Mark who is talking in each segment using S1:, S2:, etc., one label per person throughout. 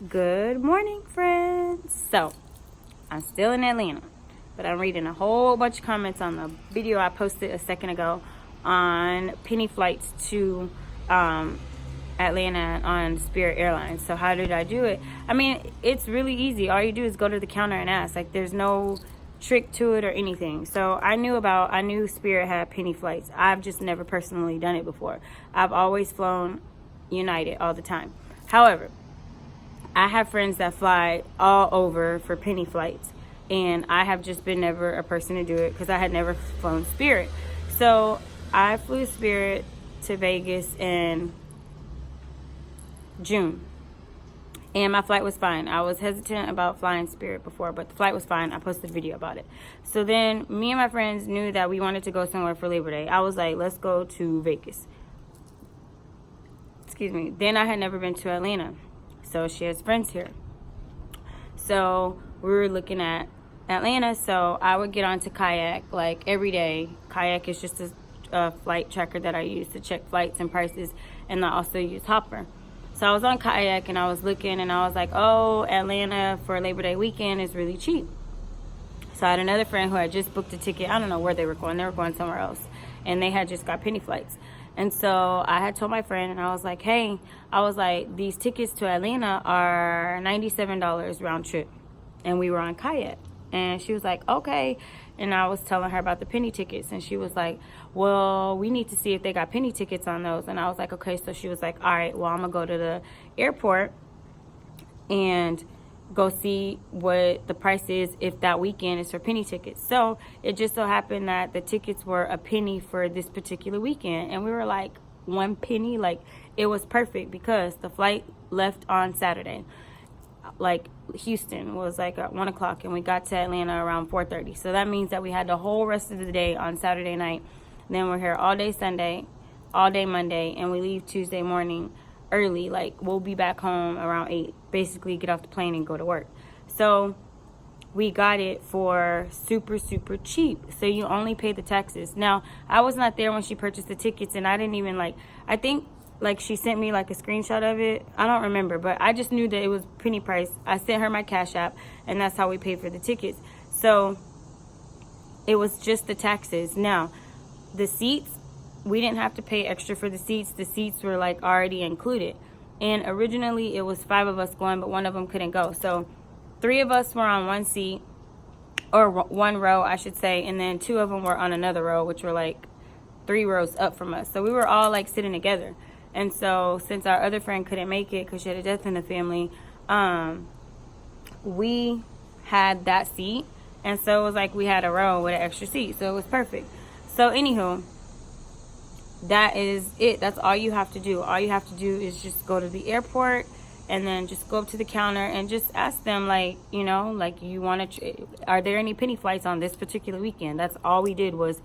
S1: Good morning, friends. So, I'm still in Atlanta, but I'm reading a whole bunch of comments on the video I posted a second ago on penny flights to Atlanta on Spirit Airlines. So how did I do it? I mean, it's really easy. All you do is go to the counter and ask. Like, there's no trick to it or anything. So I knew Spirit had penny flights. I've just never personally done it before. I've always flown United all the time. However, I have friends that fly all over for penny flights, and I have just been never a person to do it because I had never flown Spirit. So I flew Spirit to Vegas in June, and my flight was fine. I was hesitant about flying Spirit before, but the flight was fine. I posted a video about it. So then me and my friends knew that we wanted to go somewhere for Labor Day. I was like, let's go to Vegas. Excuse me. Then I had never been to Atlanta, so she has friends here. So we were looking at Atlanta, so I would get onto Kayak like every day. Kayak is just a flight tracker that I use to check flights and prices, and I also use Hopper. So I was on Kayak and I was looking, and I was like, oh, Atlanta for Labor Day weekend is really cheap. So I had another friend who had just booked a ticket. I don't know where they were going. They were going somewhere else, and they had just got penny flights. And so I had told my friend, and I was like, hey, these tickets to Atlanta are $97 round trip. And we were on Kayak. And she was like, okay. And I was telling her about the penny tickets. And she was like, well, we need to see if they got penny tickets on those. And I was like, okay. So she was like, all right, well, I'm going to go to the airport and go see what the price is if that weekend is for penny tickets. So it just so happened that the tickets were a penny for this particular weekend, and we were like, one penny. Like, it was perfect because the flight left on Saturday. Like, Houston was like at 1 o'clock, and we got to Atlanta around 4:30. So that means that we had the whole rest of the day on Saturday night. Then we're here all day Sunday, all day Monday, and we leave Tuesday morning early. Like, we'll be back home around 8, basically get off the plane and go to work. So we got it for super cheap. So you only pay the taxes. Now, I was not there when she purchased the tickets, and I didn't even I think she sent me like a screenshot of it. I don't remember, but I just knew that it was penny price. I sent her my Cash App, and that's how we paid for the tickets. So it was just the taxes. Now, the seats, we didn't have to pay extra for the seats. The seats were like already included. And originally it was 5 of us going, but one of them couldn't go. So 3 of us were on one seat, or one row, I should say. And then 2 of them were on another row, which were like 3 rows up from us. So we were all like sitting together. And so since our other friend couldn't make it because she had a death in the family, we had that seat. And so it was like we had a row with an extra seat. So it was perfect. So anywho, that is it. That's all you have to do. All you have to do is just go to the airport and then just go up to the counter and just ask them, you want to, are there any penny flights on this particular weekend? That's all we did was,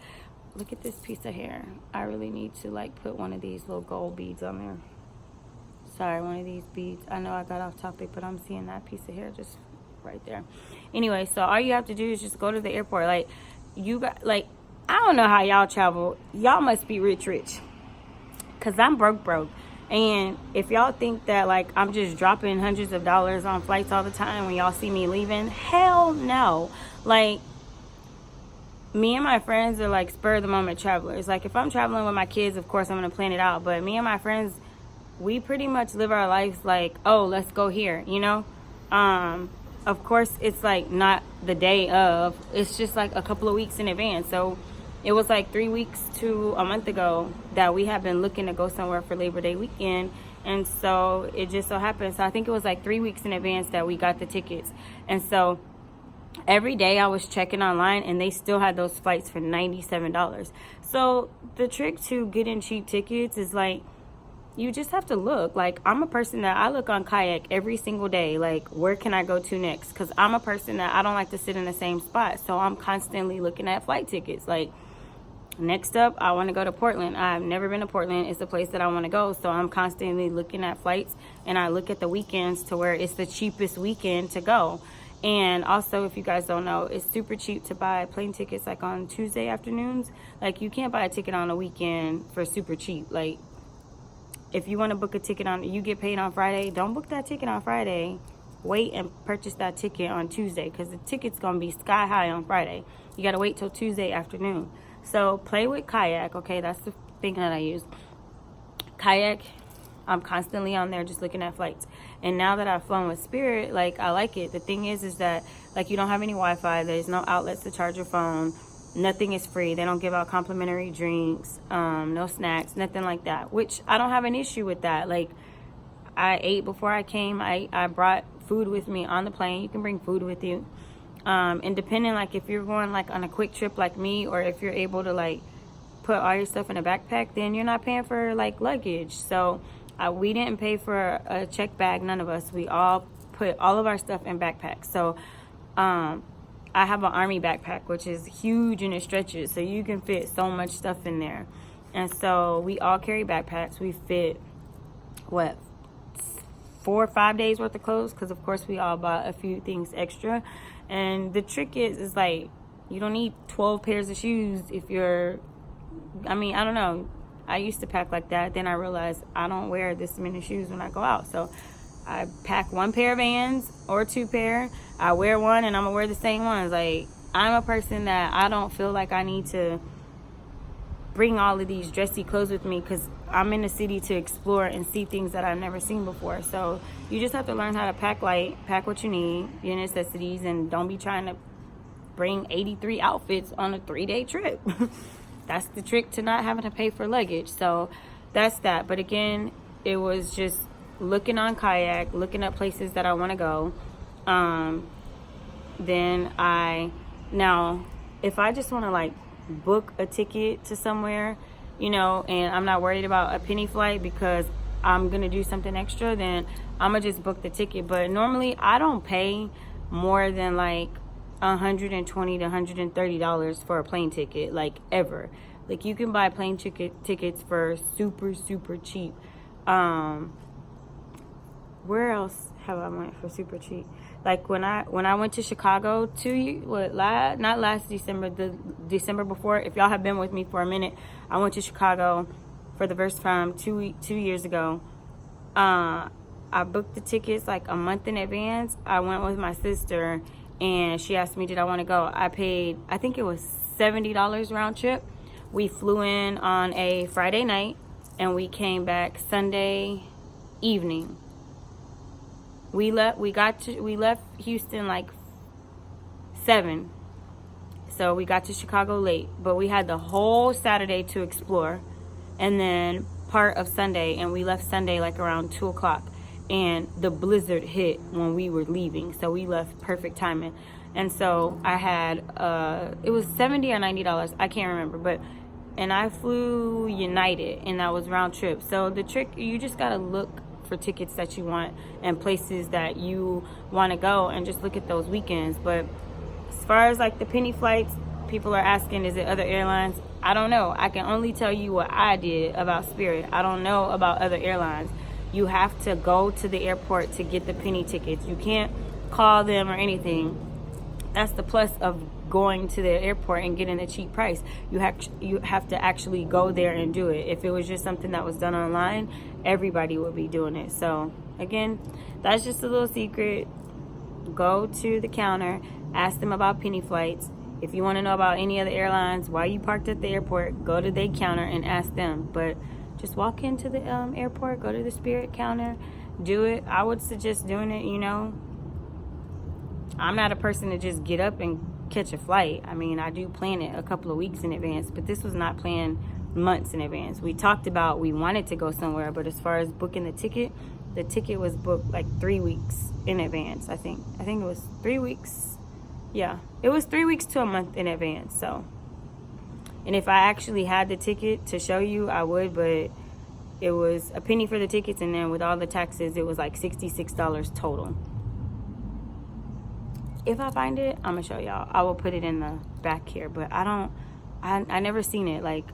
S1: look at this piece of hair. I really need to put one of these little gold beads on there. Sorry, one of these beads. I know I got off topic, but I'm seeing that piece of hair just right there. Anyway, so all you have to do is just go to the airport. I don't know how y'all travel. Y'all must be rich. Because I'm broke. And if y'all think that, I'm just dropping hundreds of dollars on flights all the time when y'all see me leaving, hell no. Me and my friends are, spur-of-the-moment travelers. If I'm traveling with my kids, of course, I'm going to plan it out. But me and my friends, we pretty much live our lives oh, let's go here, Of course, it's, not the day of. It's just, a couple of weeks in advance. So it was 3 weeks to a month ago that we have been looking to go somewhere for Labor Day weekend. And so it just so happened. So I think it was 3 weeks in advance that we got the tickets. And so every day I was checking online, and they still had those flights for $97. So the trick to getting cheap tickets is you just have to look. I'm a person that I look on Kayak every single day. Where can I go to next? Because I'm a person that I don't like to sit in the same spot. So I'm constantly looking at flight tickets. Next up, I want to go to Portland. I've never been to Portland. It's a place that I want to go. So I'm constantly looking at flights, and I look at the weekends to where it's the cheapest weekend to go. And also, if you guys don't know, it's super cheap to buy plane tickets on Tuesday afternoons. You can't buy a ticket on a weekend for super cheap. if you want to book a ticket you get paid on Friday, don't book that ticket on Friday. Wait and purchase that ticket on Tuesday, because the ticket's going to be sky high on Friday. You got to wait till Tuesday afternoon. So play with Kayak, okay? That's the thing that I use. Kayak, I'm constantly on there just looking at flights. And now that I've flown with Spirit, like, I like it. The thing is that, like, you don't have any Wi-Fi. There's no outlets to charge your phone. Nothing is free. They don't give out complimentary drinks, no snacks, nothing like that, which I don't have an issue with that. Like, I ate before I came. I brought food with me on the plane. You can bring food with you. And depending, like, if you're going, like, on a quick trip like me, or if you're able to, like, put all your stuff in a backpack, then you're not paying for, like, luggage. So we didn't pay for a check bag, none of us. We all put all of our stuff in backpacks. So I have an army backpack, which is huge and it stretches, so you can fit so much stuff in there. And so we all carry backpacks. We fit, what, 4 or 5 days worth of clothes, because of course we all bought a few things extra. And the trick is like, you don't need 12 pairs of shoes if you're, I mean, I don't know. I used to pack like that. Then I realized I don't wear this many shoes when I go out. So I pack 1 pair of Vans or 2 pair. I wear one and I'm gonna wear the same ones. Like, I'm a person that I don't feel like I need to bring all of these dressy clothes with me, because I'm in the city to explore and see things that I've never seen before. So you just have to learn how to pack light, pack what you need, your necessities, and don't be trying to bring 83 outfits on a 3-day trip. That's the trick to not having to pay for luggage. So that's that. But again, it was just looking on Kayak, looking up places that I want to go. Then now if I just want to, like, book a ticket to somewhere, you know, and I'm not worried about a penny flight because I'm gonna do something extra, then I'm gonna just book the ticket. But normally I don't pay more than like $120 to $130 for a plane ticket, like, ever. Like, you can buy plane tickets for super cheap. Where else have I went for super cheap? Like, when I went to Chicago not last December, the December before. If y'all have been with me for a minute, I went to Chicago for the first time 2 years ago. I booked the tickets like a month in advance. I went with my sister, and she asked me, did I want to go? I paid, I think it was $70 round trip. We flew in on a Friday night, and we came back Sunday evening. We left Houston like 7. So we got to Chicago late, but we had the whole Saturday to explore, and then part of Sunday, and we left Sunday like around 2 o'clock, and the blizzard hit when we were leaving, so we left perfect timing. And so I had it was $70 or $90, I can't remember, and I flew United, and that was round trip. So the trick, you just gotta look for tickets that you want and places that you want to go, and just look at those weekends. But as far as like the penny flights, people are asking, is it other airlines? I don't know. I can only tell you what I did about Spirit. I don't know about other airlines. You have to go to the airport to get the penny tickets. You can't call them or anything. That's the plus of going to the airport and getting a cheap price. You have to actually go there and do it. If it was just something that was done online, everybody would be doing it. So again, that's just a little secret. Go to the counter, ask them about penny flights. If you want to know about any other airlines while you parked at the airport, go to their counter and ask them. But just walk into the airport, go to the Spirit counter, do it. I would suggest doing it, you know. I'm not a person to just get up and catch a flight. I mean, I do plan it a couple of weeks in advance, but this was not planned months in advance. We talked about we wanted to go somewhere, but as far as booking the ticket was booked like 3 weeks in advance. I think it was 3 weeks. Yeah, it was 3 weeks to a month in advance. So, and if I actually had the ticket to show you, I would, but it was a penny for the tickets, and then with all the taxes, it was like $66 total. If I find it, I'm gonna show y'all. I will put it in the back here, but I never seen it. Like,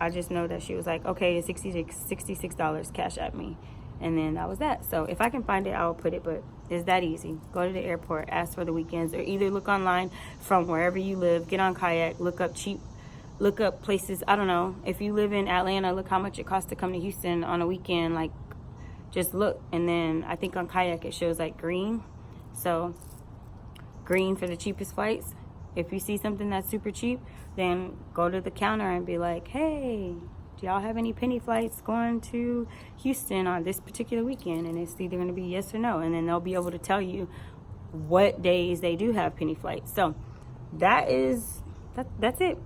S1: I just know that she was like, okay, it's $66 cash at me, and then that was that. So if I can find it, I will put it, but it's that easy. Go to the airport, ask for the weekends, or either look online from wherever you live, get on Kayak, look up cheap look up places. I don't know, if you live in Atlanta, look how much it costs to come to Houston on a weekend. Like, just look. And then I think on Kayak it shows like green, so green for the cheapest flights. If you see something that's super cheap, then go to the counter and be like, hey, do y'all have any penny flights going to Houston on this particular weekend? And it's either going to be yes or no, and then they'll be able to tell you what days they do have penny flights. So that's it.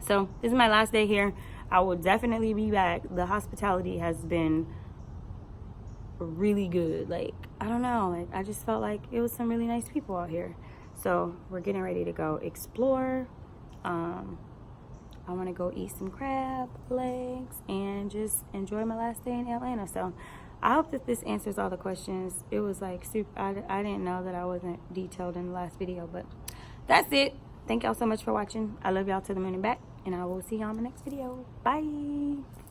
S1: So this is my last day here. I will definitely be back. The hospitality has been really good. Like, I don't know, like, I just felt like it was some really nice people out here. So we're getting ready to go explore. I want to go eat some crab legs and just enjoy my last day in Atlanta. So I hope that this answers all the questions. It was like super, I didn't know that I wasn't detailed in the last video, but that's it. Thank y'all so much for watching. I love y'all to the moon and back, and I will see y'all in the next video. Bye.